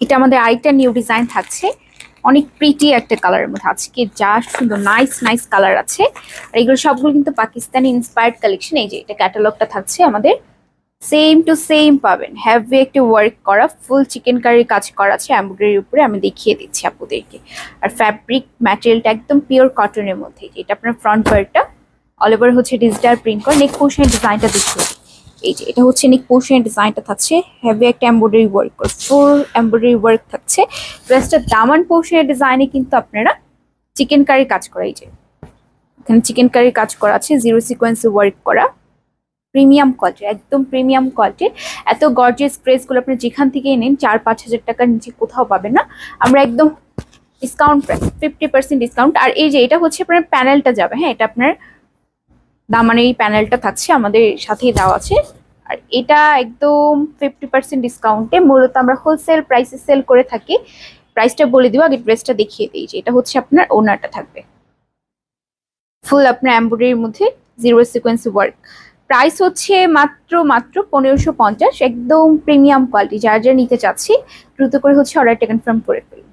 এটা আমাদের আরেকটা নিউ ডিজাইন থাকছে, অনেক প্রিটি একটা কালারের মধ্যে। আজকে যা সুন্দর নাইস নাইস কালার আছে, আর এগুলো সবগুলো কিন্তু পাকিস্তানি ইন্সপায়ার্ড কালেকশন। এই যে এটা ক্যাটালগটা থাকছে আমাদের, সেম টু সেম পাবেন। হ্যাভি একটা ওয়ার্ক করা ফুল চিকেন কারির কাজ করা আছে এমব্রয়ডারির উপরে, আমি দেখিয়ে দিচ্ছি আপুদেরকে। আর ফ্যাব্রিক ম্যাটেরিয়ালটা একদম পিওর কটনের মধ্যে। এটা আপনার ফ্রন্ট পার্টটা অল ওভার হচ্ছে ডিজিটাল প্রিন্ট করা। নেক পোর্শনের ডিজাইনটা দেখিয়ে, এই যে এটা হচ্ছে নেক পোর্শনের ডিজাইনটা থাকছে, হেভি একটা এমব্রয়ডারি ওয়ার্ক করা, ফুল এমব্রয়ডারি ওয়ার্ক থাকছে। ড্রেসটা দামান পোর্শনের ডিজাইনে কিন্তু আপনারা চিকেন কারি কাজ করা, এই যে এখানে চিকেন কারির কাজ করা আছে, জিরো সিকোয়েন্সে ওয়ার্ক করা, প্রিমিয়াম কোয়ালিটি, একদম প্রিমিয়াম কোয়ালিটির। এত গর্জিয়াস ড্রেসগুলো আপনি যেখান থেকে নেন 4-5 হাজার টাকার নিচে কোথাও পাবেন না। আমরা একদম ডিসকাউন্ট প্রাইস, 50% ডিসকাউন্ট। আর এই যে এটা হচ্ছে আপনার প্যানেলটা যাবে, হ্যাঁ এটা আপনার দামানের এই প্যানেলটা থাকছে আমাদের সাথেই দেওয়া আছে। আর এটা একদম 50% ডিসকাউন্টে, মূলত আমরা হোলসেল প্রাইসে সেল করে থাকি। প্রাইসটা বলে দিব, আগে ড্রেসটা দেখিয়ে দিই। যে এটা হচ্ছে আপনার ওনারটা থাকবে ফুল আপনার এমব্রয়ডারির মধ্যে, জিরো সিকোয়েন্স ওয়ার্ক। প্রাইস হচ্ছে মাত্র 1550, একদম প্রিমিয়াম কোয়ালিটি। যারা যারা নিতে চাচ্ছি দ্রুত করে হচ্ছে অর্ডারটা কনফার্ম করে ফেলুন।